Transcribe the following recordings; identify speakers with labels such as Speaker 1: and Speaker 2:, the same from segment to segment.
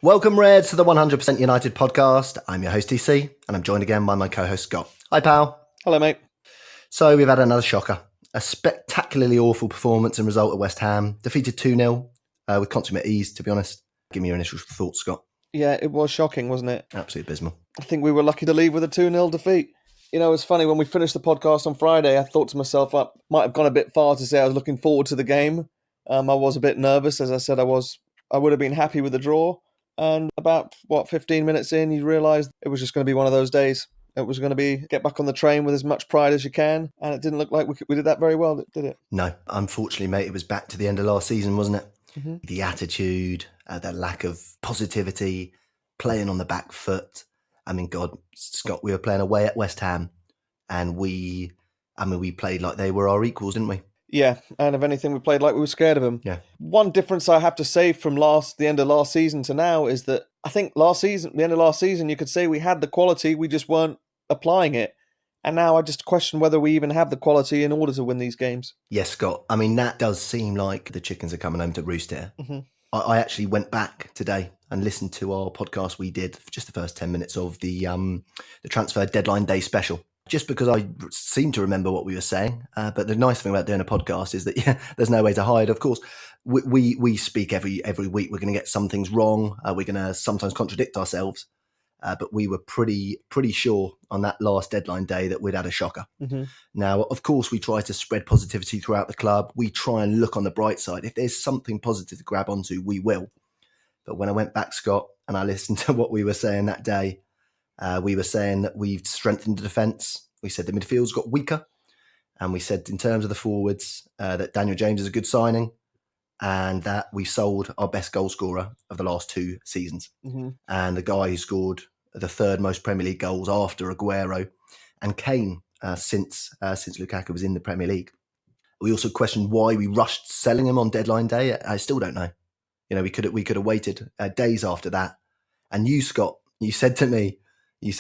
Speaker 1: Welcome, Reds, to the 100% United podcast. I'm your host, DC, and I'm joined again by my co-host, Scott. Hi, pal.
Speaker 2: Hello, mate.
Speaker 1: So we've had another shocker. A spectacularly awful performance and result at West Ham. Defeated 2-0 with consummate ease, to be honest. Give me your initial thoughts, Scott.
Speaker 2: Yeah, it was shocking, wasn't it?
Speaker 1: Absolutely abysmal.
Speaker 2: I think we were lucky to leave with a 2-0 defeat. You know, it's funny, when we finished the podcast on Friday, I thought to myself, I might have gone a bit far to say I was looking forward to the game. I was a bit nervous. As I said, I would have been happy with the draw. And about, 15 minutes in, you realise it was just going to be one of those days. It was going to be get back on the train with as much pride as you can. And it didn't look like we did that very well, did it?
Speaker 1: No, unfortunately, mate, it was back to the end of last season, wasn't it?
Speaker 2: Mm-hmm.
Speaker 1: The attitude, the lack of positivity, playing on the back foot. I mean, God, Scott, we were playing away at West Ham and we played like they were our equals, didn't we?
Speaker 2: Yeah, and if anything, we played like we were scared of them.
Speaker 1: Yeah.
Speaker 2: One difference I have to say from the end of last season to now is that I think the end of last season, you could say we had the quality, we just weren't applying it. And now I just question whether we even have the quality in order to win these games.
Speaker 1: Yes, Scott. I mean, that does seem like the chickens are coming home to roost here.
Speaker 2: Mm-hmm.
Speaker 1: I actually went back today and listened to our podcast we did for just the first 10 minutes of the transfer deadline day special. Just because I seem to remember what we were saying. But the nice thing about doing a podcast is that, there's no way to hide. Of course, we speak every week. We're going to get some things wrong. We're going to sometimes contradict ourselves. But we were pretty sure on that last deadline day that we'd had a shocker.
Speaker 2: Mm-hmm.
Speaker 1: Now, of course, we try to spread positivity throughout the club. We try and look on the bright side. If there's something positive to grab onto, we will. But when I went back, Scott, and I listened to what we were saying that day, we were saying that we've strengthened the defence. We said the midfield's got weaker. And we said in terms of the forwards that Daniel James is a good signing and that we sold our best goal scorer of the last 2 seasons.
Speaker 2: Mm-hmm.
Speaker 1: And the guy who scored the third most Premier League goals after Aguero and Kane since Lukaku was in the Premier League. We also questioned why we rushed selling him on deadline day. I still don't know. We could have waited days after that. And you, Scott, you said to me,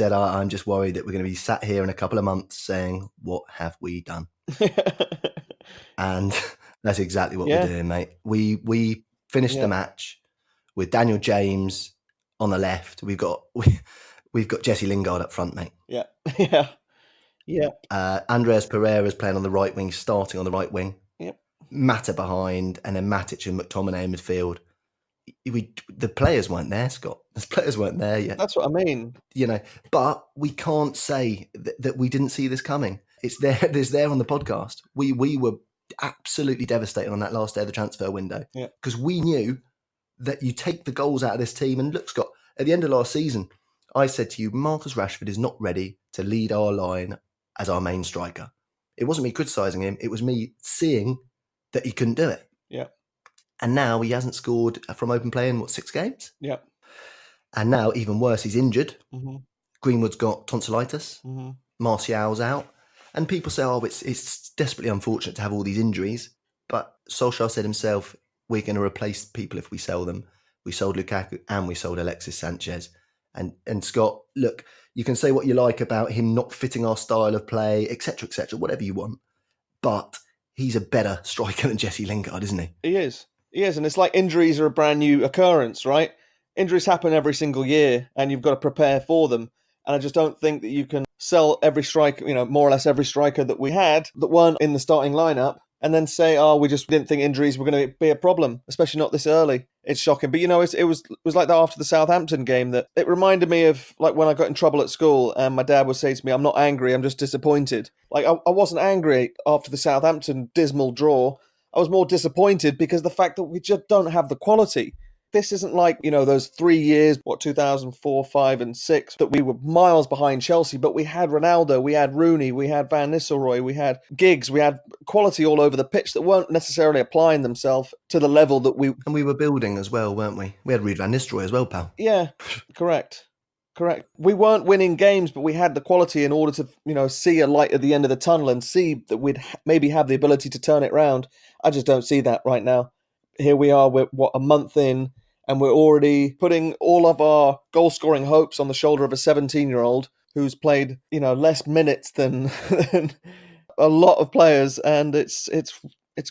Speaker 1: I'm just worried that we're going to be sat here in a couple of months saying, what have we done? And that's exactly what we're doing, mate. We finished the match with Daniel James on the left. We've got Jesse Lingard up front, mate.
Speaker 2: Yeah.
Speaker 1: Andreas Pereira's playing on the right wing, starting on the right wing.
Speaker 2: Yep.
Speaker 1: Mata behind, and then Matic and McTominay in midfield. The players weren't there, Scott. The players weren't there yet.
Speaker 2: That's what I mean.
Speaker 1: But we can't say that we didn't see this coming. It's there. It's there on the podcast. We were absolutely devastated on that last day of the transfer window because we knew that you take the goals out of this team. And look, Scott, at the end of last season, I said to you, Marcus Rashford is not ready to lead our line as our main striker. It wasn't me criticising him. It was me seeing that he couldn't do it.
Speaker 2: Yeah. And
Speaker 1: now he hasn't scored from open play in, 6 games?
Speaker 2: Yeah.
Speaker 1: And now, even worse, he's injured.
Speaker 2: Mm-hmm.
Speaker 1: Greenwood's got tonsillitis.
Speaker 2: Mm-hmm.
Speaker 1: Martial's out. And people say, it's desperately unfortunate to have all these injuries. But Solskjaer said himself, we're going to replace people if we sell them. We sold Lukaku and we sold Alexis Sanchez. And Scott, look, you can say what you like about him not fitting our style of play, etc., whatever you want. But he's a better striker than Jesse Lingard, isn't he?
Speaker 2: He is. And it's like injuries are a brand new occurrence, right? Injuries happen every single year and you've got to prepare for them. And I just don't think that you can sell every striker, more or less every striker that we had that weren't in the starting lineup and then say, we just didn't think injuries were going to be a problem, especially not this early. It's shocking. But, it was like that after the Southampton game that it reminded me of like when I got in trouble at school and my dad would say to me, I'm not angry, I'm just disappointed. Like I wasn't angry after the Southampton dismal draw. I was more disappointed because the fact that we just don't have the quality. This isn't like, those 3 years, 2004, 5 and 6, that we were miles behind Chelsea, but we had Ronaldo, we had Rooney, we had Van Nistelrooy, we had Giggs, we had quality all over the pitch that weren't necessarily applying themselves to the level that we...
Speaker 1: And we were building as well, weren't we? We had Ruud Van Nistelrooy as well, pal.
Speaker 2: Yeah, correct. We weren't winning games, but we had the quality in order to, see a light at the end of the tunnel and see that we'd maybe have the ability to turn it round. I just don't see that right now. Here we are, we're a month in, and we're already putting all of our goal-scoring hopes on the shoulder of a 17-year-old who's played, less minutes than a lot of players, and it's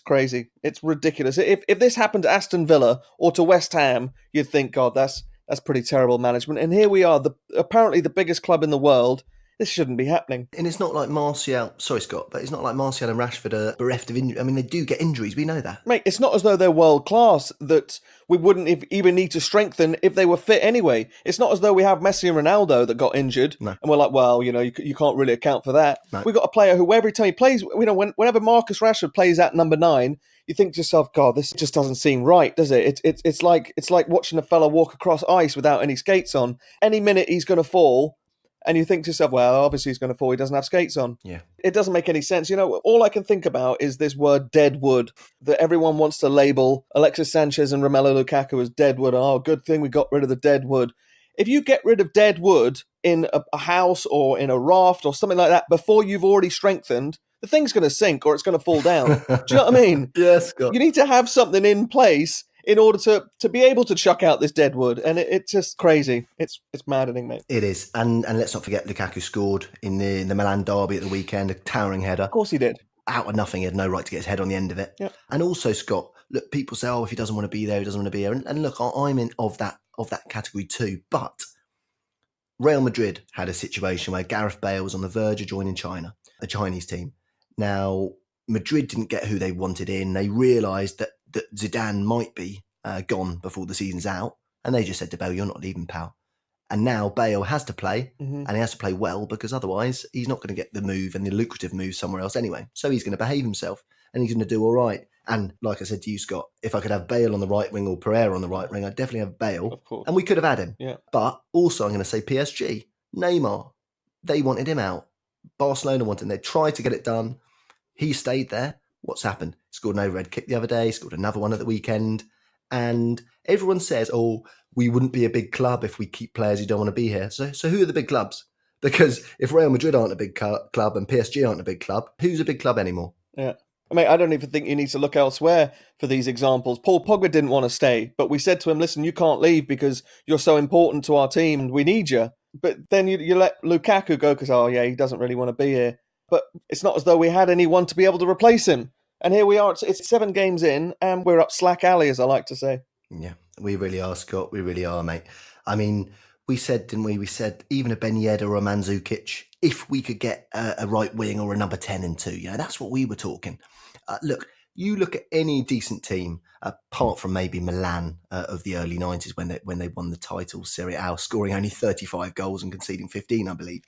Speaker 2: crazy. It's ridiculous. If this happened to Aston Villa or to West Ham, you'd think, God, that's That's pretty terrible management. And here we are, apparently the biggest club in the world. This shouldn't be happening.
Speaker 1: And it's not like Martial, sorry Scott, but it's not like Martial and Rashford are bereft of injury. I mean, they do get injuries, we know that.
Speaker 2: Mate, it's not as though they're world class that we wouldn't even need to strengthen if they were fit anyway. It's not as though we have Messi and Ronaldo that got injured,
Speaker 1: No.
Speaker 2: and we're like, well, you can't really account for that.
Speaker 1: No.
Speaker 2: We've got a player who every time he plays, whenever Marcus Rashford plays at number 9, you think to yourself, God, this just doesn't seem right, does it? It's like watching a fella walk across ice without any skates on. Any minute he's going to fall. And you think to yourself, well, obviously he's going to fall. He doesn't have skates on.
Speaker 1: Yeah.
Speaker 2: It doesn't make any sense. All I can think about is this word dead wood that everyone wants to label Alexis Sanchez and Romelu Lukaku as dead wood. Oh, good thing we got rid of the dead wood. If you get rid of dead wood in a house or in a raft or something like that before you've already strengthened, the thing's going to sink or it's going to fall down. Do you know what I mean?
Speaker 1: Yes, Scott.
Speaker 2: You need to have something in place in order to be able to chuck out this dead wood. And it's just crazy. It's maddening, mate.
Speaker 1: It is. And let's not forget Lukaku scored in the Milan derby at the weekend, a towering header.
Speaker 2: Of course he did.
Speaker 1: Out of nothing, he had no right to get his head on the end of it.
Speaker 2: Yep.
Speaker 1: And also, Scott, look, people say, if he doesn't want to be there, he doesn't want to be here. And look, I'm in of that category too. But Real Madrid had a situation where Gareth Bale was on the verge of joining China, a Chinese team. Now, Madrid didn't get who they wanted in. They realised that Zidane might be gone before the season's out. And they just said to Bale, you're not leaving, pal. And now Bale has to play, and he has to play well, because otherwise he's not going to get the move and the lucrative move somewhere else anyway. So he's going to behave himself and he's going to do all right. And like I said to you, Scott, if I could have Bale on the right wing or Pereira on the right wing, I'd definitely have Bale.
Speaker 2: Of course.
Speaker 1: And we could have had him.
Speaker 2: Yeah.
Speaker 1: But also I'm going to say PSG, Neymar, they wanted him out. Barcelona wanted him. They tried to get it done. He stayed there. What's happened? Scored an overhead kick the other day, scored another one at the weekend. And everyone says, we wouldn't be a big club if we keep players who don't want to be here. So who are the big clubs? Because if Real Madrid aren't a big club and PSG aren't a big club, who's a big club anymore?
Speaker 2: Yeah. I mean, I don't even think you need to look elsewhere for these examples. Paul Pogba didn't want to stay, but we said to him, listen, you can't leave because you're so important to our team and we need you. But then you let Lukaku go because, he doesn't really want to be here. But it's not as though we had anyone to be able to replace him. And here we are, it's 7 games in, and we're up slack alley, as I like to say.
Speaker 1: Yeah, we really are, Scott. We really are, mate. I mean, we said, didn't we? We said even a Ben Yedder or a Mandzukic, if we could get a right wing or a number 10 into, that's what we were talking. Look, you look at any decent team, apart from maybe Milan of the early 90s when they won the title, Serie A, scoring only 35 goals and conceding 15, I believe.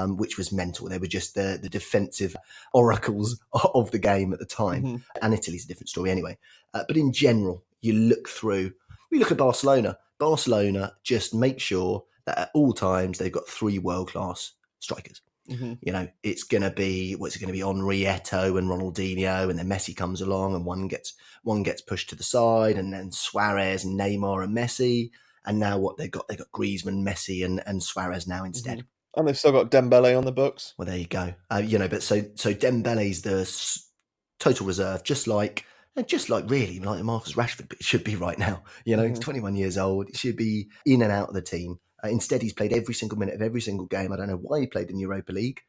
Speaker 1: Which was mental. They were just the defensive oracles of the game at the time. Mm-hmm. And Italy's a different story anyway. But in general, we look at Barcelona. Barcelona just make sure that at all times they've got 3 world-class strikers. Mm-hmm. It's going to be, Henri, Eto'o and Ronaldinho, and then Messi comes along and one gets pushed to the side, and then Suarez and Neymar and Messi. And now they've got Griezmann, Messi and Suarez now instead. Mm-hmm.
Speaker 2: And they've still got Dembele on the books.
Speaker 1: Well, there you go. But so Dembele's the total reserve, just like really like Marcus Rashford should be right now. He's 21 years old. He should be in and out of the team. Instead, he's played every single minute of every single game. I don't know why he played in Europa League.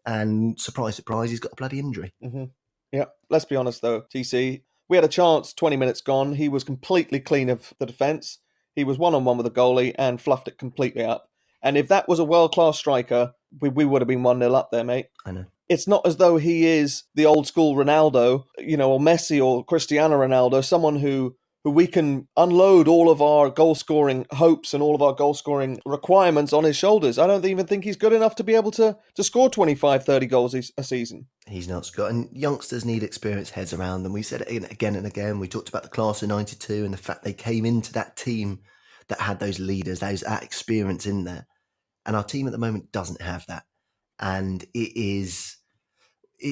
Speaker 1: And surprise, surprise, he's got a bloody injury.
Speaker 2: Mm-hmm. Yeah. Let's be honest, though, TC. We had a chance, 20 minutes gone. He was completely clean of the defence. He was one-on-one with the goalie and fluffed it completely up. And if that was a world-class striker, we would have been 1-0 up there, mate.
Speaker 1: I know.
Speaker 2: It's not as though he is the old-school Ronaldo, or Messi or Cristiano Ronaldo, someone who we can unload all of our goal-scoring hopes and all of our goal-scoring requirements on his shoulders. I don't even think he's good enough to be able to score 25, 30 goals a season.
Speaker 1: He's not, Scott. And youngsters need experienced heads around them. We said it again and again. We talked about the class of 92 and the fact they came into that team that had those leaders, that experience in there. And our team at the moment doesn't have that. And it's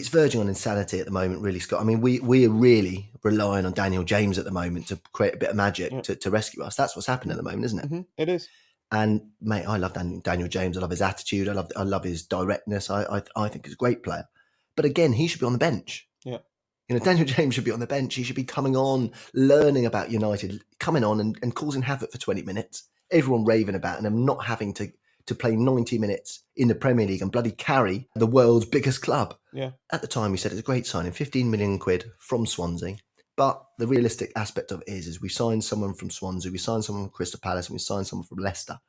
Speaker 1: verging on insanity at the moment, really, Scott. I mean, we are really relying on Daniel James at the moment to create a bit of magic to rescue us. That's what's happening at the moment, isn't it?
Speaker 2: Mm-hmm. It is.
Speaker 1: And, mate, I love Daniel James. I love his attitude. I love his directness. I think he's a great player. But again, he should be on the bench.
Speaker 2: Yeah.
Speaker 1: Daniel James should be on the bench. He should be coming on, learning about United, coming on and causing havoc for 20 minutes. Everyone raving about it, and I'm not having to play 90 minutes in the Premier League and bloody carry the world's biggest club.
Speaker 2: Yeah.
Speaker 1: At the time, we said it's a great signing, 15 million quid from Swansea. But the realistic aspect of it is we signed someone from Swansea, we signed someone from Crystal Palace, and we signed someone from Leicester.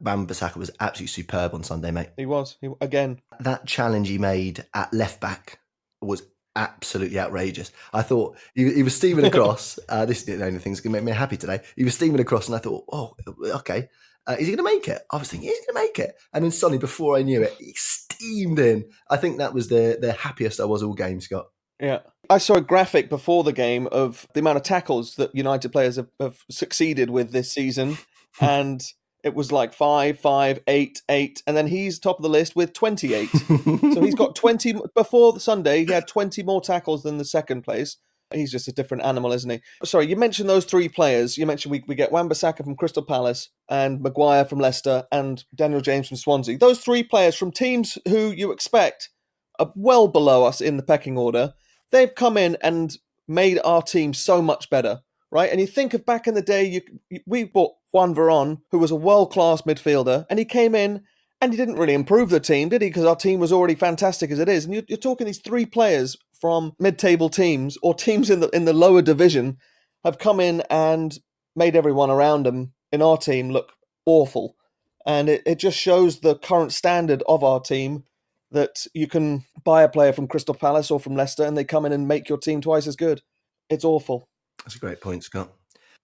Speaker 1: Wan-Bissaka was absolutely superb on Sunday, mate.
Speaker 2: He was. Again.
Speaker 1: That challenge he made at left back was absolutely outrageous. I thought he was steaming across. This is the only thing that's going to make me happy today. He was steaming across, and I thought, oh, okay. Is he going to make it? I was thinking, is he going to make it? And then suddenly, before I knew it, he steamed in. I think that was the happiest I was all game, Scott.
Speaker 2: Yeah. I saw a graphic before the game of the amount of tackles that United players have succeeded with this season. And it was like 5, 5, 8, 8. And then he's top of the list with 28. So he's got 20. Before the Sunday, he had 20 more tackles than the second place. He's just a different animal, isn't he? Sorry, you mentioned those three players. You mentioned we get Wan-Bissaka from Crystal Palace and Maguire from Leicester and Daniel James from Swansea. Those three players from teams who you expect are well below us in the pecking order. They've come in and made our team so much better, right? And you think of back in the day, we bought Juan Veron, who was a world-class midfielder, and he came in and he didn't really improve the team, did he? Because our team was already fantastic as it is. And you're talking these three players from mid-table teams or teams in the lower division have come in and made everyone around them in our team look awful. And it just shows the current standard of our team, that you can buy a player from Crystal Palace or from Leicester and they come in and make your team twice as good. It's awful.
Speaker 1: That's a great point, Scott.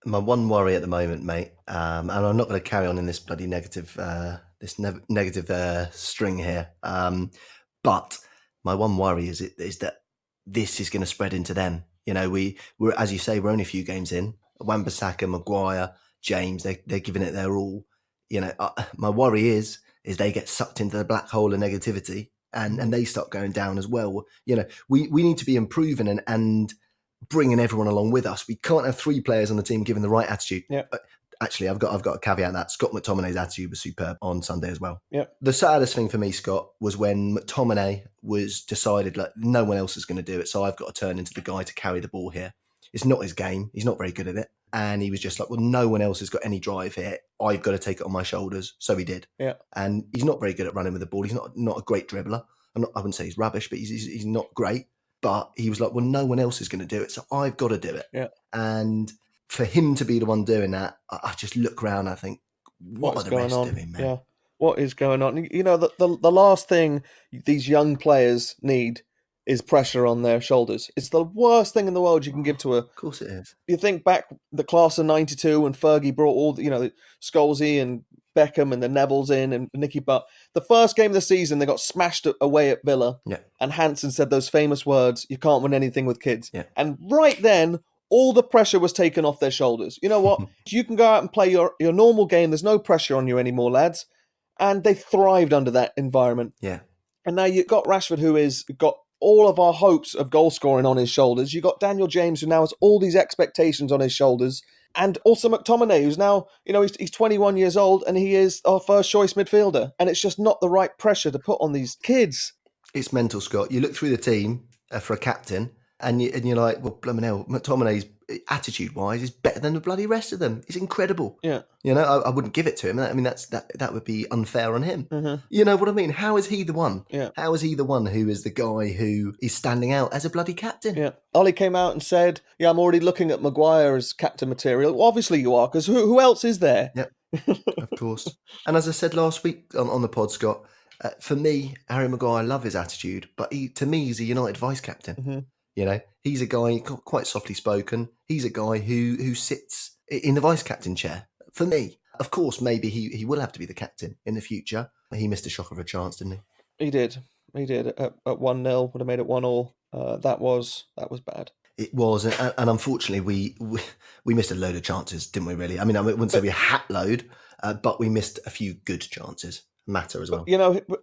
Speaker 1: My one worry at the moment, mate, and I'm not going to carry on in this bloody negative string here, but my one worry is that this is going to spread into them. You know, we're as you say, we're only a few games in. Wan-Bissaka, Maguire, James, they're giving it their all. You know, my worry is they get sucked into the black hole of negativity and they start going down as well. You know, we need to be improving and bringing everyone along with us. We can't have three players on the team giving the right attitude.
Speaker 2: Yeah.
Speaker 1: Actually, I've got a caveat that Scott McTominay's attitude was superb on Sunday as well.
Speaker 2: Yeah.
Speaker 1: The saddest thing for me, Scott, was when McTominay was decided like no one else is going to do it, so I've got to turn into the guy to carry the ball here. It's not his game. He's not very good at it. And he was just like, well, no one else has got any drive here. I've got to take it on my shoulders. So he did.
Speaker 2: Yeah.
Speaker 1: And he's not very good at running with the ball. He's not a great dribbler. I wouldn't say he's rubbish, but he's not great. But he was like, well, no one else is going to do it, so I've got to do it.
Speaker 2: Yeah.
Speaker 1: And for him to be the one doing that, I just look around and I think, what are the rest doing, man?
Speaker 2: Yeah. What is going on? You know, the last thing these young players need is pressure on their shoulders. It's the worst thing in the world you can give to a...
Speaker 1: Of course it is.
Speaker 2: You think back the class of 92 when Fergie brought all, Scholesy and Beckham and the Nevilles in and Nicky Butt. The first game of the season, they got smashed away at Villa.
Speaker 1: Yeah.
Speaker 2: And Hansen said those famous words, you can't win anything with kids.
Speaker 1: Yeah.
Speaker 2: And right then, all the pressure was taken off their shoulders. You know what? You can go out and play your normal game. There's no pressure on you anymore, lads. And they thrived under that environment.
Speaker 1: Yeah.
Speaker 2: And now you've got Rashford, who has got all of our hopes of goal scoring on his shoulders. You've got Daniel James, who now has all these expectations on his shoulders. And also McTominay, who's now, he's 21 years old and he is our first choice midfielder. And it's just not the right pressure to put on these kids.
Speaker 1: It's mental, Scott. You look through the team for a captain and you're like, well, blooming hell, McTominay's attitude-wise is better than the bloody rest of them. It's incredible.
Speaker 2: Yeah.
Speaker 1: I wouldn't give it to him. I mean, that would be unfair on him.
Speaker 2: Mm-hmm.
Speaker 1: You know what I mean? How is he the one?
Speaker 2: Yeah.
Speaker 1: How is he the one who is the guy who is standing out as a bloody captain?
Speaker 2: Yeah. Ollie came out and said, yeah, I'm already looking at Maguire as captain material. Well, obviously you are, because who else is there?
Speaker 1: Yeah, of course. And as I said last week on the pod, Scott, for me, Harry Maguire, I love his attitude, but to me, he's a United vice-captain.
Speaker 2: Mm-hmm.
Speaker 1: He's a guy quite softly spoken. He's a guy who sits in the vice-captain chair. For me, of course, maybe he will have to be the captain in the future. He missed a shocker of a chance, didn't he?
Speaker 2: He did. At 1-0, would have made it 1-1. That was bad.
Speaker 1: It was, and unfortunately, we missed a load of chances, didn't we? Really, I mean, I wouldn't say we hat load, but we missed a few good chances. Matter as well.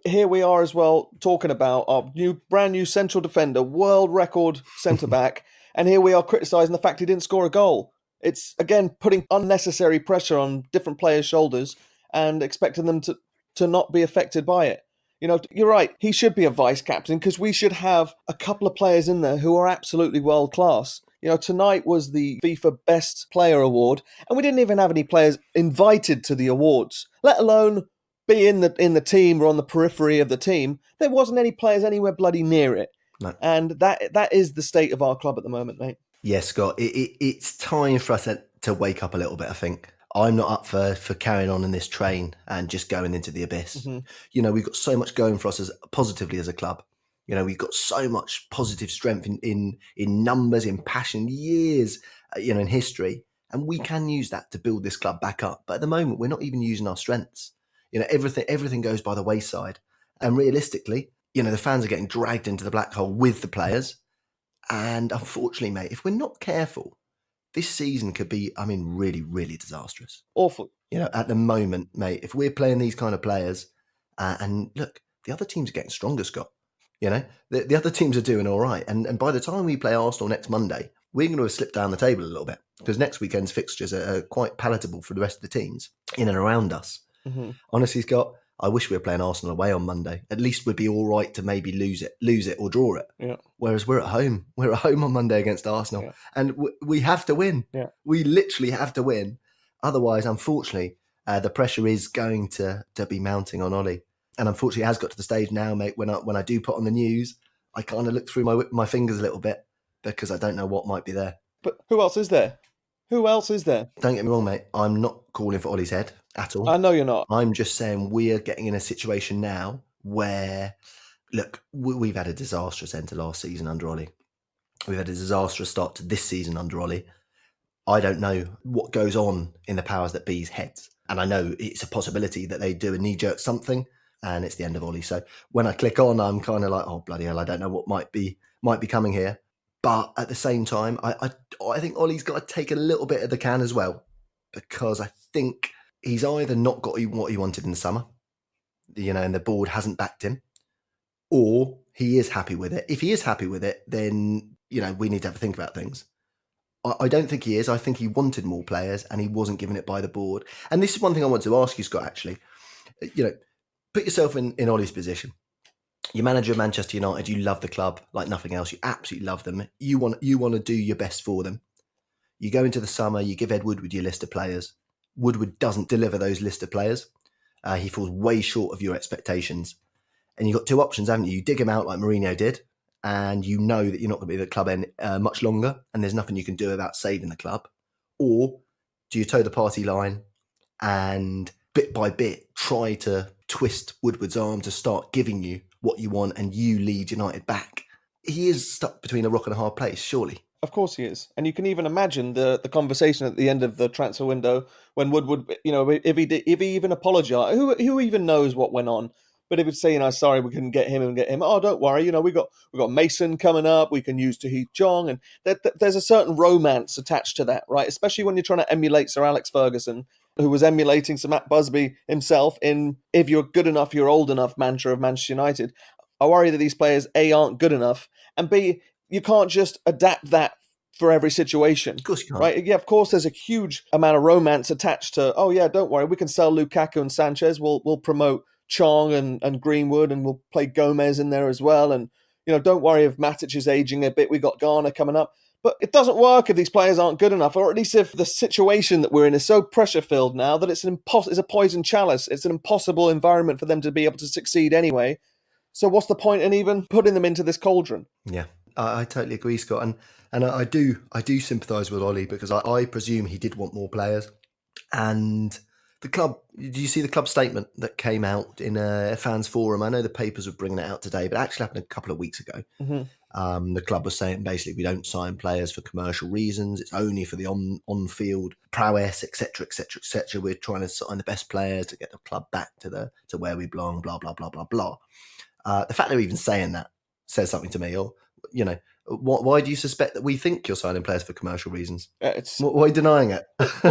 Speaker 2: Here we are as well talking about our brand new central defender, world record centre back, and here we are criticising the fact he didn't score a goal. It's again putting unnecessary pressure on different players' shoulders and expecting them to not be affected by it. You're right. He should be a vice captain because we should have a couple of players in there who are absolutely world class. Tonight was the FIFA Best Player Award, and we didn't even have any players invited to the awards, let alone be in the team or on the periphery of the team. There wasn't any players anywhere bloody near it.
Speaker 1: No.
Speaker 2: And that is the state of our club at the moment, mate.
Speaker 1: Yes, Scott, it's time for us to wake up a little bit, I think. I'm not up for carrying on in this train and just going into the abyss.
Speaker 2: Mm-hmm.
Speaker 1: You know, we've got so much going for us as positively as a club. You know, we've got so much positive strength in numbers, in passion, years, in history, and we can use that to build this club back up. But at the moment, we're not even using our strengths. You know, everything goes by the wayside, and realistically, the fans are getting dragged into the black hole with the players. And unfortunately, mate, if we're not careful, this season could be, really, really disastrous.
Speaker 2: Awful.
Speaker 1: At the moment, mate, if we're playing these kind of players, and look, the other teams are getting stronger, Scott. The other teams are doing all right. And by the time we play Arsenal next Monday, we're going to have slipped down the table a little bit because next weekend's fixtures are quite palatable for the rest of the teams in and around us.
Speaker 2: Mm-hmm.
Speaker 1: Honestly, Scott, I wish we were playing Arsenal away on Monday. At least we'd be all right to maybe lose it or draw it.
Speaker 2: Yeah.
Speaker 1: Whereas we're at home. We're at home on Monday against Arsenal.
Speaker 2: Yeah.
Speaker 1: And we have to win.
Speaker 2: Yeah.
Speaker 1: We literally have to win. Otherwise, unfortunately, the pressure is going to be mounting on Ollie. And unfortunately, it has got to the stage now, mate, when I do put on the news, I kind of look through my fingers a little bit because I don't know what might be there.
Speaker 2: But who else is there? Who else is there?
Speaker 1: Don't get me wrong, mate. I'm not calling for Ollie's head at all.
Speaker 2: I know you're not.
Speaker 1: I'm just saying we're getting in a situation now where, look, we've had a disastrous end to last season under Ollie. We've had a disastrous start to this season under Ollie. I don't know what goes on in the powers that be's heads. And I know it's a possibility that they do a knee-jerk something and it's the end of Ollie. So when I click on, I'm kind of like, oh, bloody hell, I don't know what might be coming here. But at the same time, I think Ollie's got to take a little bit of the can as well, because I think he's either not got what he wanted in the summer, and the board hasn't backed him, or he is happy with it. If he is happy with it, then, we need to have a think about things. I don't think he is. I think he wanted more players and he wasn't given it by the board. And this is one thing I want to ask you, Scott, actually. Put yourself in Ollie's position. You're manager of Manchester United. You love the club like nothing else. You absolutely love them. You want to do your best for them. You go into the summer. You give Ed Woodward your list of players. Woodward doesn't deliver those list of players. He falls way short of your expectations. And you've got two options, haven't you? You dig him out like Mourinho did, and you know that you're not going to be at the club much longer, and there's nothing you can do about saving the club. Or do you toe the party line and bit by bit try to twist Woodward's arm to start giving you what you want and you lead United back? He is stuck between a rock and a hard place, surely.
Speaker 2: Of course he is. And you can even imagine the conversation at the end of the transfer window when Woodward, if he even apologised, who even knows what went on? But if it's say, sorry, we couldn't get him and get him. Oh, don't worry, we got Mason coming up. We can use Tahith Chong, and there's a certain romance attached to that, right? Especially when you're trying to emulate Sir Alex Ferguson, who was emulating Sir Matt Busby himself in "If you're good enough, you're old enough" mantra of Manchester United. I worry that these players A, aren't good enough, and B, you can't just adapt that for every situation.
Speaker 1: Of course you can't.
Speaker 2: Right? Yeah, of course there's a huge amount of romance attached to, oh yeah, don't worry, we can sell Lukaku and Sanchez. We'll promote Chong and Greenwood, and we'll play Gomez in there as well. And, don't worry if Matic is aging a bit. We got Garner coming up. But it doesn't work if these players aren't good enough, or at least if the situation that we're in is so pressure-filled now that it's a poison chalice. It's an impossible environment for them to be able to succeed anyway. So what's the point in even putting them into this cauldron?
Speaker 1: Yeah, I totally agree, Scott. And I do sympathise with Ollie, because I presume he did want more players. And the club, did you see the club statement that came out in a fans forum? I know the papers were bringing it out today, but it actually happened a couple of weeks ago.
Speaker 2: Mm-hmm.
Speaker 1: The club was saying basically we don't sign players for commercial reasons. It's only for the on-field prowess, etc., etc., etc. We're trying to sign the best players to get the club back to where we belong. Blah blah blah blah blah. The fact they're even saying that says something to me. Or why do you suspect that we think you're signing players for commercial reasons? Why are you denying it?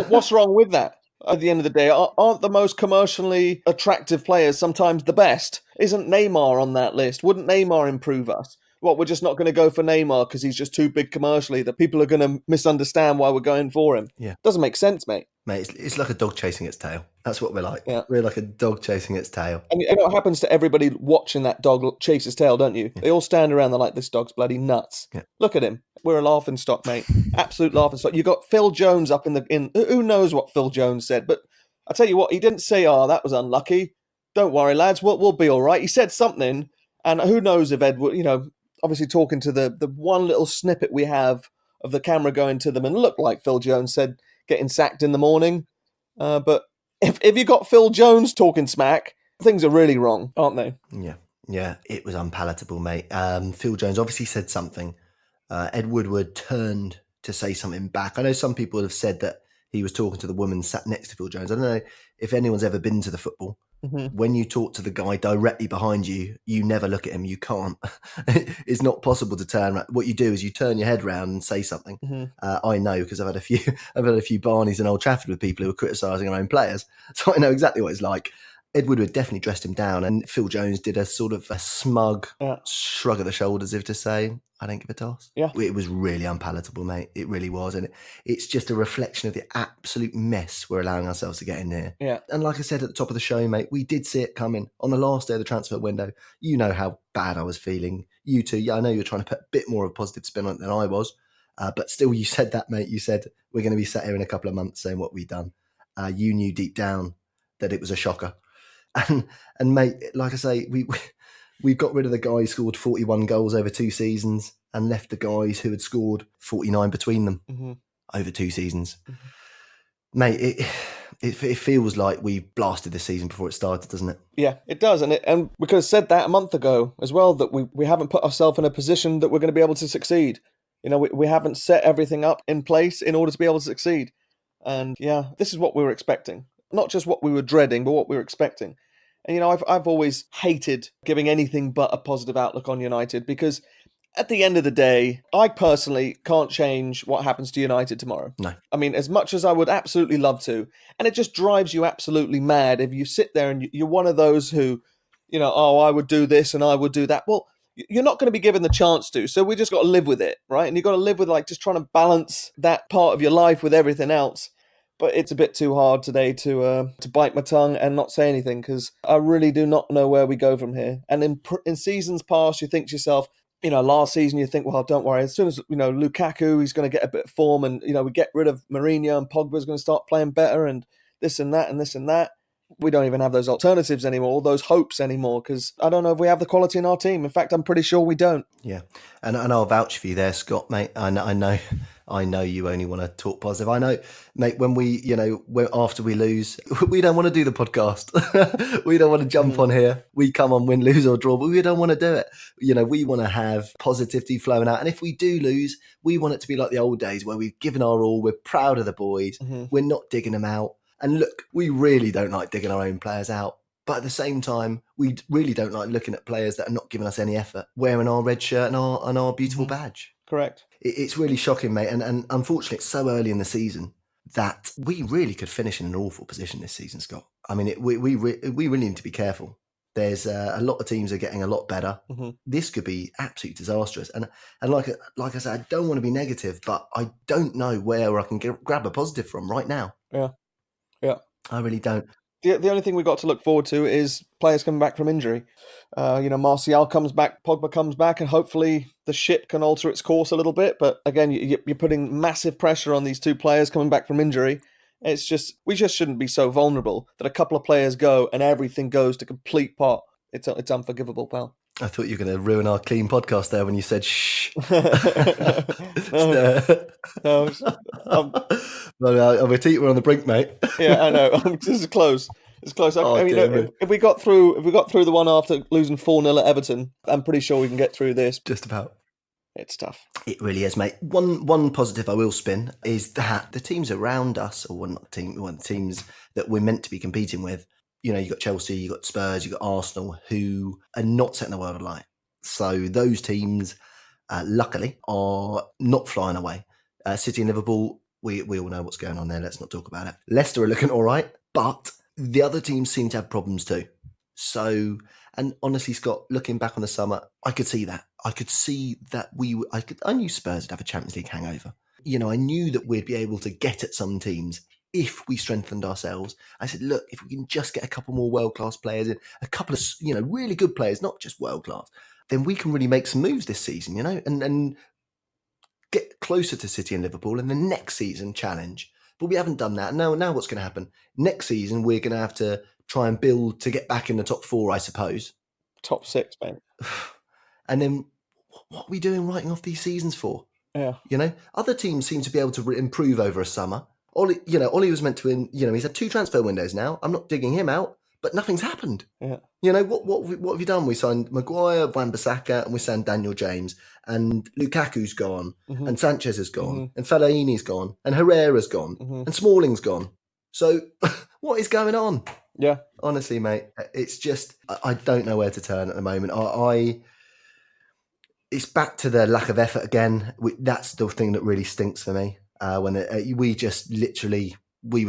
Speaker 2: What's wrong with that? At the end of the day, aren't the most commercially attractive players sometimes the best? Isn't Neymar on that list? Wouldn't Neymar improve us? What, we're just not going to go for Neymar because he's just too big commercially, that people are going to misunderstand why we're going for him?
Speaker 1: Yeah.
Speaker 2: Doesn't make sense, mate.
Speaker 1: Mate, it's like a dog chasing its tail. That's what we're like.
Speaker 2: Yeah.
Speaker 1: We're like a dog chasing its tail.
Speaker 2: And you know what happens to everybody watching that dog chase his tail, don't you? Yeah. They all stand around, they're like, this dog's bloody nuts.
Speaker 1: Yeah.
Speaker 2: Look at him. We're a laughing stock, mate. Absolute laughing stock. You got Phil Jones up in who knows what Phil Jones said, but I tell you what, he didn't say, oh, that was unlucky. Don't worry, lads, we'll be all right. He said something, and who knows if Edward, obviously talking to the one little snippet we have of the camera going to them and look like Phil Jones said, getting sacked in the morning. But if you got Phil Jones talking smack, things are really wrong, aren't they?
Speaker 1: Yeah, it was unpalatable, mate. Phil Jones obviously said something. Ed Woodward turned to say something back. I know some people have said that he was talking to the woman sat next to Phil Jones. I don't know if anyone's ever been to the football.
Speaker 2: Mm-hmm.
Speaker 1: When you talk to the guy directly behind you, you never look at him. You can't. It's not possible to turn. What you do is you turn your head round and say something.
Speaker 2: Mm-hmm.
Speaker 1: I know because I've had a few Barneys in Old Trafford with people who are criticising our own players, so I know exactly what it's like. Ed Woodward definitely dressed him down, and Phil Jones did a sort of a smug shrug of the shoulders, as if to say, I don't give a toss.
Speaker 2: Yeah.
Speaker 1: It was really unpalatable, mate. It really was. And it's just a reflection of the absolute mess we're allowing ourselves to get in here.
Speaker 2: Yeah.
Speaker 1: And like I said at the top of the show, mate, we did see it coming. On the last day of the transfer window, you know how bad I was feeling. You too. Yeah, I know you're trying to put a bit more of a positive spin on it than I was. But still, you said that, mate. You said, we're going to be sat here in a couple of months saying what we've done. You knew deep down that it was a shocker. And mate, like I say, we got rid of the guy who scored 41 goals over 2 seasons and left the guys who had scored 49 between them over 2 seasons. Mate, it feels like we blasted this season before it started, doesn't it?
Speaker 2: Yeah, it does. And we could have said that a month ago as well, that we haven't put ourselves in a position that we're going to be able to succeed. You know, we haven't set everything up in place in order to be able to succeed. And yeah, this is what we were expecting. Not just what we were dreading, but what we were expecting. And, you know, I've always hated giving anything but a positive outlook on United because at the end of the day, I personally can't change what happens to United tomorrow.
Speaker 1: No.
Speaker 2: I mean, as much as I would absolutely love to, and it just drives you absolutely mad if you sit there and you're one of those who, you know, oh, I would do this and I would do that. Well, you're not going to be given the chance to, so we just got to live with it, right? And you've got to live with like just trying to balance that part of your life with everything else. But it's a bit too hard today to bite my tongue and not say anything because I really do not know where we go from here. And in seasons past, you think to yourself, you know, last season you think, well, don't worry. As soon as, you know, Lukaku, he's going to get a bit of form and, you know, we get rid of Mourinho and Pogba's going to start playing better and this and that and this and that. We don't even have those alternatives anymore, those hopes anymore, because I don't know if we have the quality in our team. In fact, I'm pretty sure we don't.
Speaker 1: Yeah, and I'll vouch for you there, Scott, mate. I know you only want to talk positive. I know, mate, after we lose, we don't want to do the podcast. We don't want to jump on here. We come on, win, lose or draw, but we don't want to do it. You know, we want to have positivity flowing out. And if we do lose, we want it to be like the old days where we've given our all. We're proud of the boys. We're not digging them out. And look, we really don't like digging our own players out. But at the same time, we really don't like looking at players that are not giving us any effort, wearing our red shirt and our beautiful badge.
Speaker 2: Correct.
Speaker 1: It's really shocking, mate. And unfortunately, it's so early in the season that we really could finish in an awful position this season, Scott. I mean, we really need to be careful. There's a lot of teams are getting a lot better. This could be absolutely disastrous. And like I said, I don't want to be negative, but I don't know where I can grab a positive from right now.
Speaker 2: Yeah.
Speaker 1: I really don't.
Speaker 2: The only thing we've got to look forward to is players coming back from injury. Martial comes back, Pogba comes back, and hopefully the ship can alter its course a little bit. But again, you're putting massive pressure on these 2 players coming back from injury. It's just, we just shouldn't be so vulnerable that a couple of players go and everything goes to complete pot. It's unforgivable, pal.
Speaker 1: I thought you were going to ruin our clean podcast there when you said shh. We're on the brink, mate.
Speaker 2: Yeah, I know. This is close. It's close. If we got through the one after losing 4-0 at Everton, I'm pretty sure we can get through this.
Speaker 1: Just about.
Speaker 2: It's tough.
Speaker 1: It really is, mate. One positive I will spin is that the teams around us, or one of the teams that we're meant to be competing with, you know, you got Chelsea, you got Spurs, you got Arsenal, who are not setting the world alight. So those teams, luckily, are not flying away. City and Liverpool, we all know what's going on there. Let's not talk about it. Leicester are looking all right, but the other teams seem to have problems too. So, and honestly, Scott, looking back on the summer, I could see that. I could see that I knew Spurs would have a Champions League hangover. You know, I knew that we'd be able to get at some teams if we strengthened ourselves. I said, look, if we can just get a couple more world-class players in, a couple of, you know, really good players, not just world-class, then we can really make some moves this season, you know, and get closer to City and Liverpool and the next season challenge. But we haven't done that. Now what's going to happen? Next season, we're going to have to try and build to get back in the top 4, I suppose.
Speaker 2: Top 6, mate.
Speaker 1: And then what are we doing writing off these seasons for?
Speaker 2: Yeah.
Speaker 1: You know, other teams seem to be able to improve over a summer. Ollie was meant to he's had 2 transfer windows now. I'm not digging him out, but nothing's happened.
Speaker 2: Yeah.
Speaker 1: You know, what have you done? We signed Maguire, Wan-Bissaka, and we signed Daniel James, and Lukaku's gone,
Speaker 2: Mhm.
Speaker 1: and Sanchez is gone,
Speaker 2: Mhm.
Speaker 1: and Fellaini's gone, and Herrera's gone,
Speaker 2: Mhm.
Speaker 1: and Smalling's gone. So what is going on?
Speaker 2: Yeah.
Speaker 1: Honestly, mate, it's just I don't know where to turn at the moment. It's back to the lack of effort again. That's the thing that really stinks for me. When we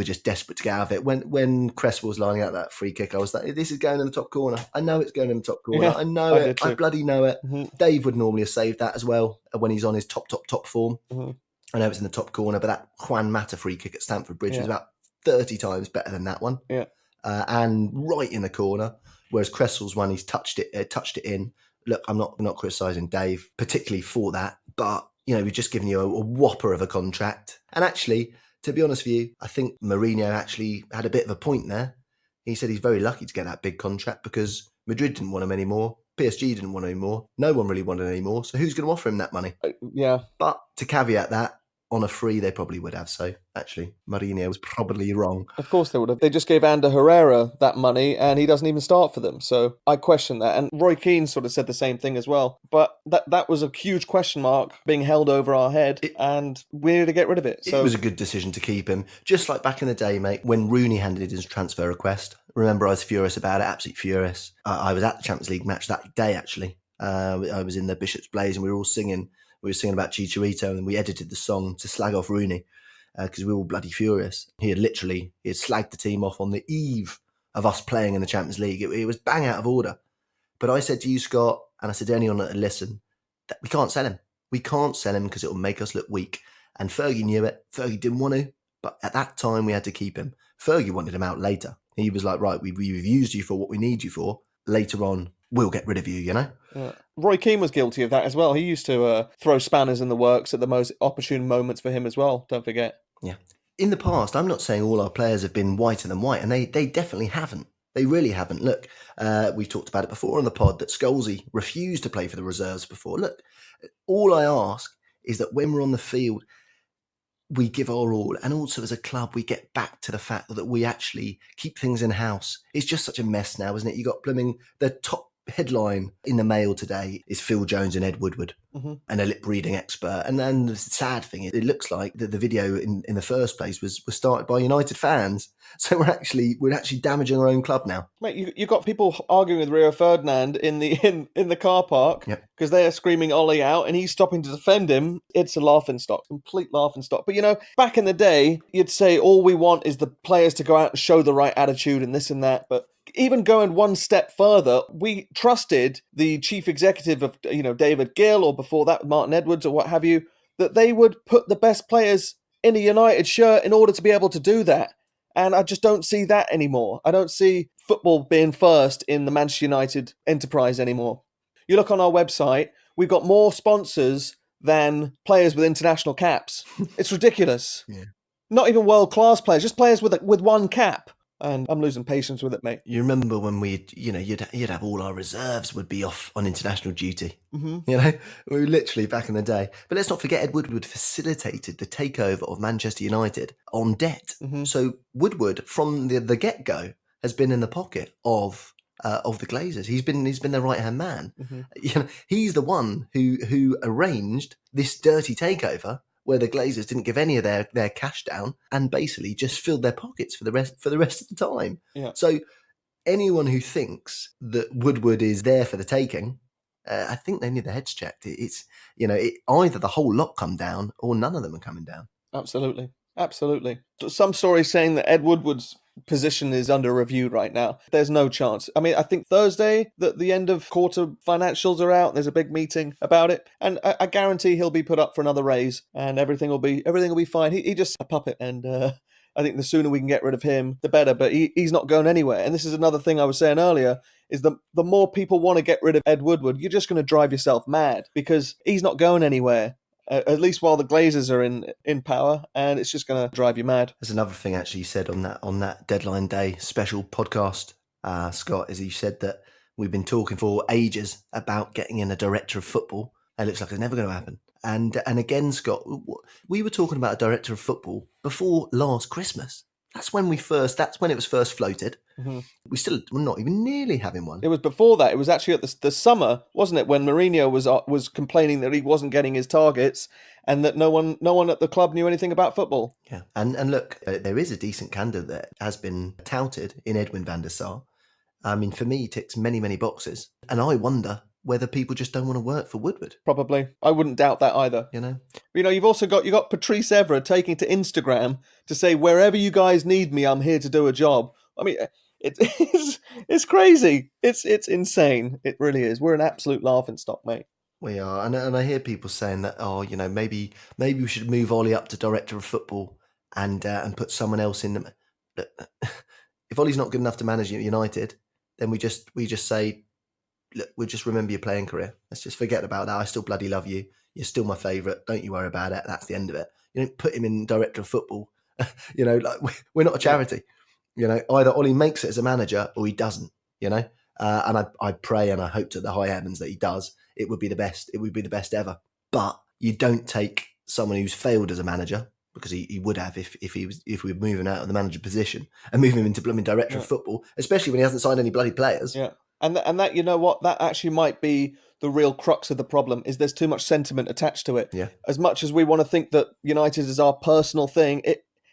Speaker 1: were just desperate to get out of it. When Cresswell was lining out that free kick, I was like, "This is going in the top corner. I know it's going in the top corner.
Speaker 2: Yeah,
Speaker 1: I know
Speaker 2: I
Speaker 1: it.
Speaker 2: did
Speaker 1: I
Speaker 2: too.
Speaker 1: bloody know it."
Speaker 2: Mhm.
Speaker 1: Dave would normally have saved that as well when he's on his top form.
Speaker 2: Mhm.
Speaker 1: I know it's in the top corner, but that Juan Mata free kick at Stamford Bridge
Speaker 2: Yeah.
Speaker 1: was about 30 times better than that one.
Speaker 2: Yeah.
Speaker 1: And right in the corner. Whereas Cresswell's one, he's touched it in. Look, I'm not criticising Dave particularly for that, but we've just given you a whopper of a contract. And actually, to be honest with you, I think Mourinho actually had a bit of a point there. He said he's very lucky to get that big contract because Madrid didn't want him anymore. PSG didn't want him anymore. No one really wanted him anymore. So who's going to offer him that money?
Speaker 2: Yeah.
Speaker 1: But to caveat that, on a free, they probably would have. So actually, Mourinho was probably wrong.
Speaker 2: Of course they would have. They just gave Ander Herrera that money and he doesn't even start for them. So I question that. And Roy Keane sort of said the same thing as well. But that was a huge question mark being held over our head and we needed to get rid of it. So
Speaker 1: it was a good decision to keep him. Just like back in the day, mate, when Rooney handed his transfer request. Remember, I was furious about it, absolutely furious. I was at the Champions League match that day, actually. I was in the Bishop's Blaze and we were all singing. We were singing about Chicharito and we edited the song to slag off Rooney because we were all bloody furious. He had slagged the team off on the eve of us playing in the Champions League. It was bang out of order. But I said to you, Scott, and I said to anyone that listen, that we can't sell him. We can't sell him because it will make us look weak. And Fergie knew it. Fergie didn't want to. But at that time, we had to keep him. Fergie wanted him out later. He was like, right, we've used you for what we need you for. Later on, we'll get rid of you,
Speaker 2: Yeah. Roy Keane was guilty of that as well. He used to throw spanners in the works at the most opportune moments for him as well, don't forget.
Speaker 1: Yeah. In the past, I'm not saying all our players have been whiter than white, and they definitely haven't. They really haven't. Look, we've talked about it before on the pod that Scholesy refused to play for the reserves before. Look, all I ask is that when we're on the field, we give our all. And also as a club, we get back to the fact that we actually keep things in-house. It's just such a mess now, isn't it? You got the top headline in the Mail today is Phil Jones and Ed Woodward, and a lip reading expert. And then the sad thing is, it looks like the video in the first place was started by United fans. So we're actually damaging our own club now.
Speaker 2: Mate, you got people arguing with Rio Ferdinand in the car park because they are screaming Ollie out and he's stopping to defend him. It's a laughing stock, complete laughing stock. But back in the day, you'd say all we want is the players to go out and show the right attitude and this and that. But even going one step further, we trusted the chief executive of David Gill, or before that Martin Edwards or what have you, that they would put the best players in a United shirt in order to be able to do that. And I just don't see that anymore. I don't see football being first in the Manchester United enterprise anymore. You look on our website, we've got more sponsors than players with international caps. It's ridiculous.
Speaker 1: Yeah.
Speaker 2: Not even world-class players, just players with one cap. And I'm losing patience with it, mate.
Speaker 1: You remember when you'd have all our reserves would be off on international duty.
Speaker 2: Mm-hmm.
Speaker 1: We were literally back in the day. But let's not forget Ed Woodward facilitated the takeover of Manchester United on debt.
Speaker 2: Mm-hmm.
Speaker 1: So Woodward, from the get-go, has been in the pocket of the Glazers. He's been their right-hand man.
Speaker 2: Mm-hmm.
Speaker 1: He's the one who arranged this dirty takeover, where the Glazers didn't give any of their cash down and basically just filled their pockets for the rest of the time.
Speaker 2: Yeah.
Speaker 1: So anyone who thinks that Woodward is there for the taking, I think they need their heads checked. It's either the whole lot come down or none of them are coming down.
Speaker 2: Absolutely. Some stories saying that Ed Woodward's position is under review right now. There's no chance. I mean, I think Thursday that the end of quarter financials are out. There's a big meeting about it, and I guarantee he'll be put up for another raise, and everything will be fine. He just a puppet, and I think the sooner we can get rid of him, the better. But he's not going anywhere. And this is another thing I was saying earlier: is the more people want to get rid of Ed Woodward, you're just going to drive yourself mad because he's not going anywhere. At least while the Glazers are in power, and it's just going to drive you mad.
Speaker 1: There's another thing actually you said on that deadline day special podcast, Scott, is you said that we've been talking for ages about getting in a director of football. It looks like it's never going to happen. And again, Scott, we were talking about a director of football before last Christmas. That's when it was first floated.
Speaker 2: Mm-hmm.
Speaker 1: We're not even nearly having one.
Speaker 2: It was before that. It was actually at the summer, wasn't it, when Mourinho was complaining that he wasn't getting his targets and that no one at the club knew anything about football.
Speaker 1: Yeah, and look, there is a decent candidate that has been touted in Edwin van der Sar. I mean, for me, he ticks many, many boxes, and I wonder whether people just don't want to work for Woodward.
Speaker 2: Probably. I wouldn't doubt that either. You've also got Patrice Evra taking to Instagram to say, wherever you guys need me, I'm here to do a job. I mean, it's crazy. It's insane. It really is. We're an absolute laughingstock, mate.
Speaker 1: We are, and I hear people saying that, maybe we should move Ollie up to director of football and put someone else in them. If Ollie's not good enough to manage United, then we just say, look, we'll just remember your playing career. Let's just forget about that. I still bloody love you. You're still my favourite. Don't you worry about it. That's the end of it. You don't put him in director of football. We're not a charity. Either Ollie makes it as a manager or he doesn't. And I pray and I hope to the high heavens that he does. It would be the best. It would be the best ever. But you don't take someone who's failed as a manager, because he would have if we were moving out of the manager position and moving him into blooming director of football, especially when he hasn't signed any bloody players.
Speaker 2: Yeah. And that, you know what, that actually might be the real crux of the problem, is there's too much sentiment attached to it.
Speaker 1: Yeah.
Speaker 2: As much as we want to think that United is our personal thing,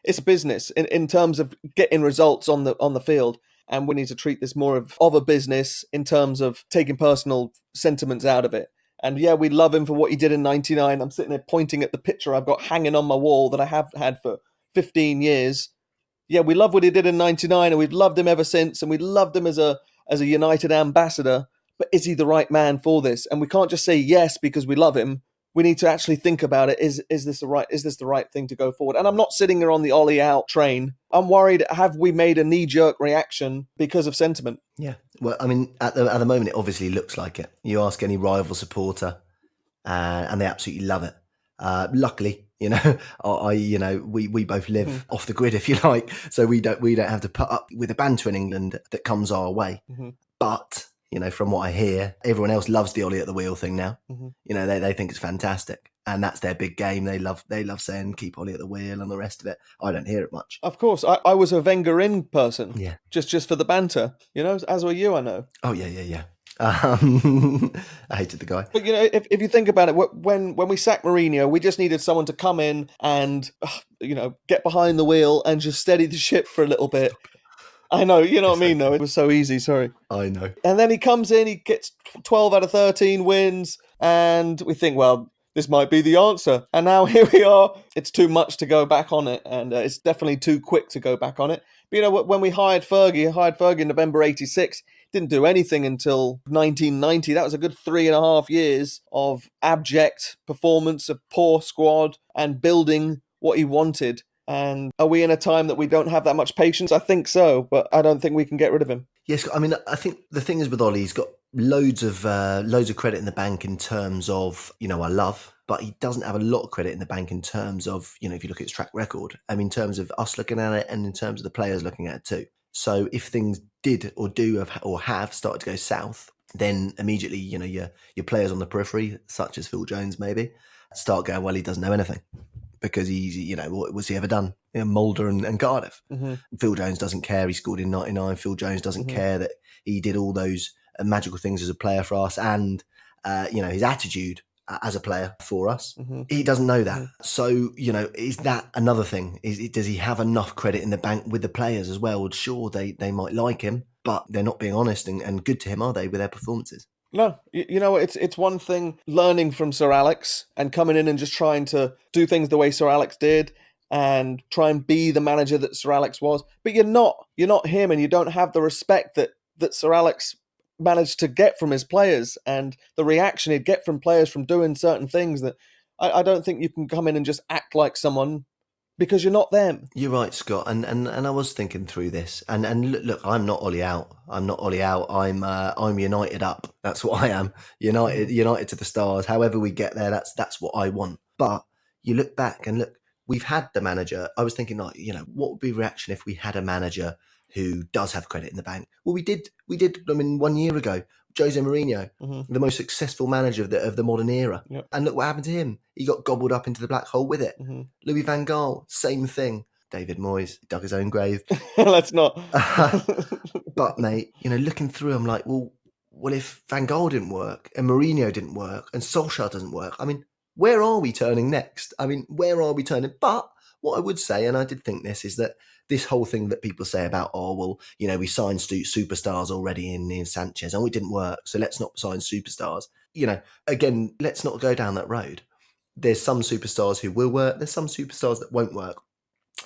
Speaker 2: it's business in terms of getting results on the field. And we need to treat this more of a business in terms of taking personal sentiments out of it. And yeah, we love him for what he did in 99. I'm sitting there pointing at the picture I've got hanging on my wall that I have had for 15 years. Yeah, we love what he did in 99 and we've loved him ever since. And we loved him as a United ambassador. But is he the right man for this? And we can't just say yes because we love him. We need to actually think about it. Is this the right thing to go forward? And I'm not sitting here on the Ollie out train. I'm worried, have we made a knee-jerk reaction because of sentiment?
Speaker 1: Yeah. Well, I mean, at the moment, it obviously looks like it. You ask any rival supporter, and they absolutely love it. Luckily, we both live off the grid, if you like, so we don't have to put up with the banter in England that comes our way.
Speaker 2: Mm-hmm.
Speaker 1: But from what I hear, everyone else loves the Ollie at the wheel thing now.
Speaker 2: Mm-hmm.
Speaker 1: They think it's fantastic, and that's their big game. They love saying keep Ollie at the wheel and the rest of it. I don't hear it much.
Speaker 2: Of course, I was a Wenger in person.
Speaker 1: Yeah,
Speaker 2: just for the banter, as were you. I know.
Speaker 1: Oh yeah. I hated the guy.
Speaker 2: But if you think about it, when we sacked Mourinho, we just needed someone to come in and get behind the wheel and just steady the ship for a little bit. I know, you know what I mean, though. It was so easy, sorry.
Speaker 1: I know.
Speaker 2: And then he comes in, he gets 12 out of 13 wins, and we think, well, this might be the answer. And now here we are. It's too much to go back on it, and it's definitely too quick to go back on it. But when we hired Fergie in November 86, didn't do anything until 1990. That was a good 3.5 years of abject performance, a poor squad, and building what he wanted. And are we in a time that we don't have that much patience? I think so, but I don't think we can get rid of him.
Speaker 1: Yes, I mean, I think the thing is with Ollie, he's got loads of credit in the bank in terms of, our love, but he doesn't have a lot of credit in the bank in terms of, if you look at his track record, I mean, in terms of us looking at it and in terms of the players looking at it too. So if things did or do or have started to go south, then immediately, your players on the periphery, such as Phil Jones maybe, start going, well, he doesn't know anything. Because he's, what was he ever done? Mulder and Cardiff.
Speaker 2: Mm-hmm.
Speaker 1: Phil Jones doesn't care. He scored in 99. Phil Jones doesn't care that he did all those magical things as a player for us and, his attitude as a player for us.
Speaker 2: Mm-hmm.
Speaker 1: He doesn't know that. So, is that another thing? Does he have enough credit in the bank with the players as well? Sure, they might like him, but they're not being honest and good to him, are they, with their performances?
Speaker 2: No, it's one thing learning from Sir Alex and coming in and just trying to do things the way Sir Alex did and try and be the manager that Sir Alex was. But you're not him, and you don't have the respect that Sir Alex managed to get from his players and the reaction he'd get from players from doing certain things that I don't think you can come in and just act like someone because you're not them.
Speaker 1: You're right, Scott, and I was thinking through this, and look, I'm not Ollie out. I'm United up. That's what I am. United to the stars. However we get there, that's what I want. But you look back and look, we've had the manager. I was thinking, what would be the reaction if we had a manager who does have credit in the bank? Well, we did. I mean, 1 year ago, Jose Mourinho,
Speaker 2: Mm-hmm.
Speaker 1: the most successful manager of the modern era.
Speaker 2: Yep.
Speaker 1: And look what happened to him. He got gobbled up into the black hole with it.
Speaker 2: Mm-hmm.
Speaker 1: Louis van Gaal, same thing. David Moyes dug his own grave.
Speaker 2: Let's not.
Speaker 1: But mate, looking through, I'm like, well, if Van Gaal didn't work and Mourinho didn't work and Solskjaer doesn't work, I mean, where are we turning next? I mean, where are we turning? But what I would say, and I did think this, is that this whole thing that people say about, we signed superstars already in Sanchez and it didn't work, so let's not sign superstars. Again, let's not go down that road. There's some superstars who will work. There's some superstars that won't work.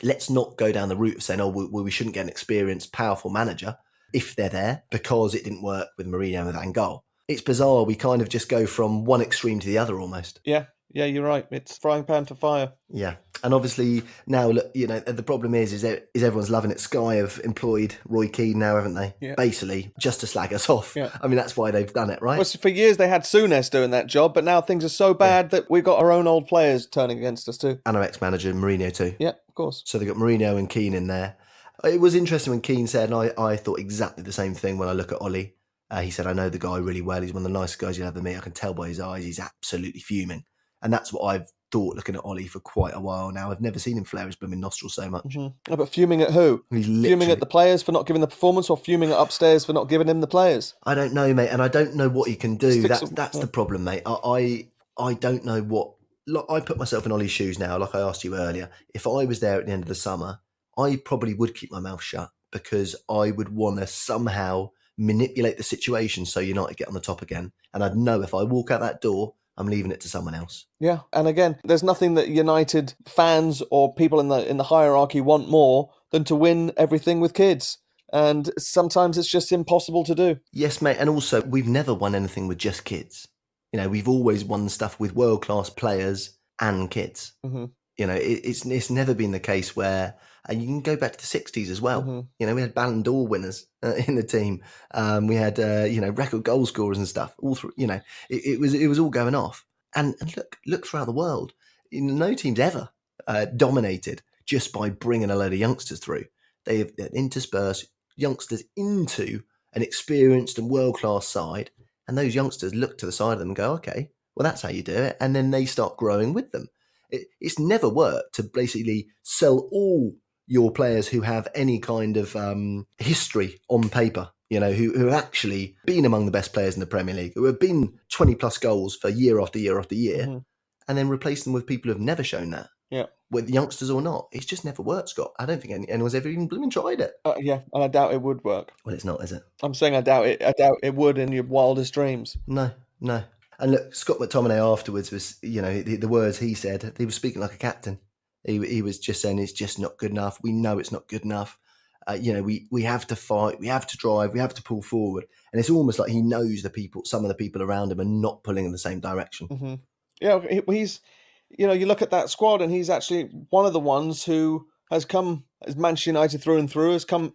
Speaker 1: Let's not go down the route of saying, we shouldn't get an experienced, powerful manager if they're there because it didn't work with Mourinho and Van Gaal. It's bizarre. We kind of just go from one extreme to the other almost.
Speaker 2: Yeah, you're right. It's frying pan for fire.
Speaker 1: Yeah. And obviously now, look, the problem is everyone's loving it. Sky have employed Roy Keane now, haven't they?
Speaker 2: Yeah.
Speaker 1: Basically, just to slag us off.
Speaker 2: Yeah.
Speaker 1: I mean, that's why they've done it, right?
Speaker 2: Well, for years they had Souness doing that job, but now things are so bad that we've got our own old players turning against us too.
Speaker 1: And our ex-manager, Mourinho, too.
Speaker 2: Yeah, of course.
Speaker 1: So they've got Mourinho and Keane in there. It was interesting when Keane said, and I thought exactly the same thing when I look at Ollie. He said, I know the guy really well. He's one of the nicest guys you'll ever meet. I can tell by his eyes. He's absolutely fuming. And that's what I've thought looking at Ollie for quite a while now. I've never seen him flare his blooming nostrils so much.
Speaker 2: Mm-hmm. No, but fuming at who? Fuming at the players for not giving the performance, or fuming at upstairs for not giving him the players?
Speaker 1: I don't know, mate. And I don't know what he can do. That's the problem, mate. I don't know what... Look, I put myself in Ollie's shoes now, like I asked you earlier. If I was there at the end of the summer, I probably would keep my mouth shut because I would want to somehow manipulate the situation so United get on the top again. And I'd know if I walk out that door, I'm leaving it to someone else.
Speaker 2: Yeah, and again, there's nothing that United fans or people in the hierarchy want more than to win everything with kids. And sometimes it's just impossible to do.
Speaker 1: Yes, mate. And also, we've never won anything with just kids. We've always won stuff with world-class players and kids.
Speaker 2: Mm-hmm.
Speaker 1: It's never been the case where, and you can go back to the 60s as well.
Speaker 2: Mm-hmm.
Speaker 1: We had Ballon d'Or winners in the team. We had, record goal scorers and stuff all through, it was all going off. And look throughout the world, no team's ever dominated just by bringing a load of youngsters through. They have interspersed youngsters into an experienced and world-class side. And those youngsters look to the side of them and go, okay, well, that's how you do it. And then they start growing with them. It's never worked to basically sell all your players who have any kind of history on paper, who have actually been among the best players in the Premier League, who have been 20 plus goals for year after year after year, and then replace them with people who have never shown that.
Speaker 2: Yeah.
Speaker 1: With youngsters or not. It's just never worked, Scott. I don't think anyone's ever even blooming tried it.
Speaker 2: Yeah, and I doubt it would work.
Speaker 1: Well, it's not, is it?
Speaker 2: I'm saying I doubt it would in your wildest dreams.
Speaker 1: No. And look, Scott McTominay afterwards was, the words he said, he was speaking like a captain. He was just saying it's just not good enough. We know it's not good enough. We have to fight, we have to drive, we have to pull forward. And it's almost like he knows some of the people around him are not pulling in the same direction.
Speaker 2: Mm-hmm. Yeah, he's, you look at that squad and he's actually one of the ones who has come as Manchester United through and through, has come,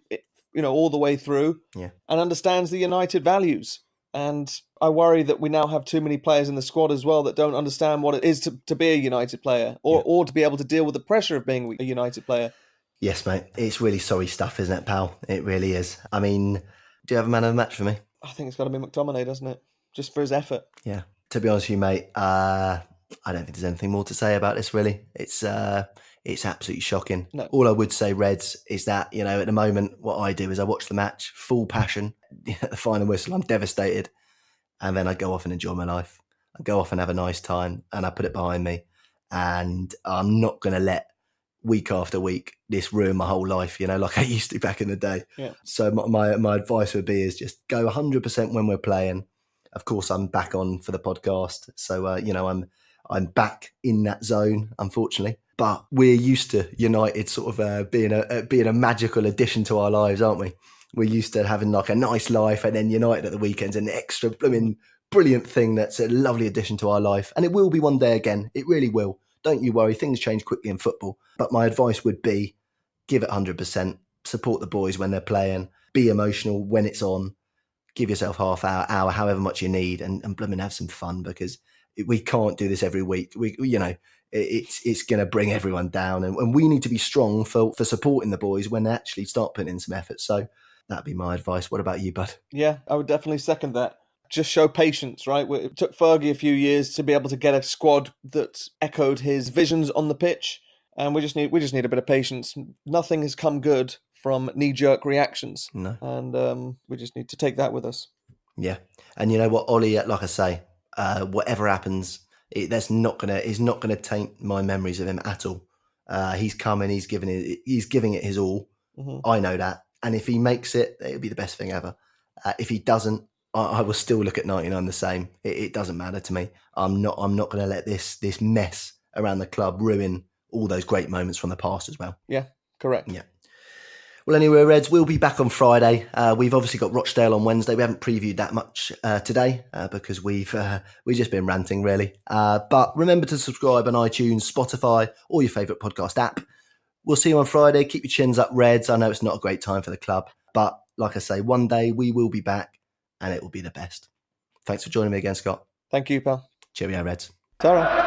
Speaker 2: all the way through, and understands the United values. And I worry that we now have too many players in the squad as well that don't understand what it is to be a United player or to be able to deal with the pressure of being a United player.
Speaker 1: Yes, mate. It's really sorry stuff, isn't it, pal? It really is. I mean, do you have a man of the match for me?
Speaker 2: I think it's got to be McTominay, doesn't it? Just for his effort.
Speaker 1: Yeah. To be honest with you, mate, I don't think there's anything more to say about this, really. It's absolutely shocking.
Speaker 2: No.
Speaker 1: All I would say, Reds, is that, at the moment, what I do is I watch the match, full passion. At the final whistle, I'm devastated. And then I go off and enjoy my life. I go off and have a nice time, and I put it behind me. And I'm not going to let week after week this ruin my whole life, like I used to back in the day.
Speaker 2: Yeah.
Speaker 1: So my advice would be is just go 100% when we're playing. Of course, I'm back on for the podcast. So, I'm back in that zone, unfortunately. But we're used to United sort of being a magical addition to our lives, aren't we? We're used to having like a nice life, and then United at the weekend's an extra blooming brilliant thing that's a lovely addition to our life. And it will be one day again. It really will. Don't you worry. Things change quickly in football. But my advice would be give it 100%. Support the boys when they're playing. Be emotional when it's on. Give yourself half hour, however much you need, and blooming have some fun, because we can't do this every week. It's going to bring everyone down, and we need to be strong for supporting the boys when they actually start putting in some effort. So that'd be my advice. What about you, bud?
Speaker 2: Yeah, I would definitely second that. just show patience, right? It took Fergie a few years to be able to get a squad that echoed his visions on the pitch, and we just need a bit of patience. Nothing has come good from knee-jerk reactions,
Speaker 1: No.
Speaker 2: And we just need to take that with us.
Speaker 1: Yeah, and you know what, Ollie, like I say, whatever happens, he's not gonna taint my memories of him at all. He's coming, he's giving it his all.
Speaker 2: Mm-hmm.
Speaker 1: I know that, and if he makes it, it'll be the best thing ever. If he doesn't, I will still look at 99 the same. It doesn't matter to me. I'm not going to let this mess around the club ruin all those great moments from the past as well.
Speaker 2: Yeah, correct.
Speaker 1: Yeah. Well, anyway, Reds, we'll be back on Friday. We've obviously got Rochdale on Wednesday. We haven't previewed that much today because we've just been ranting, really. But remember to subscribe on iTunes, Spotify, or your favourite podcast app. We'll see you on Friday. Keep your chins up, Reds. I know it's not a great time for the club, but like I say, one day we will be back and it will be the best. Thanks for joining me again, Scott.
Speaker 2: Thank you, pal.
Speaker 1: Cheerio, Reds.
Speaker 2: Ta-ra.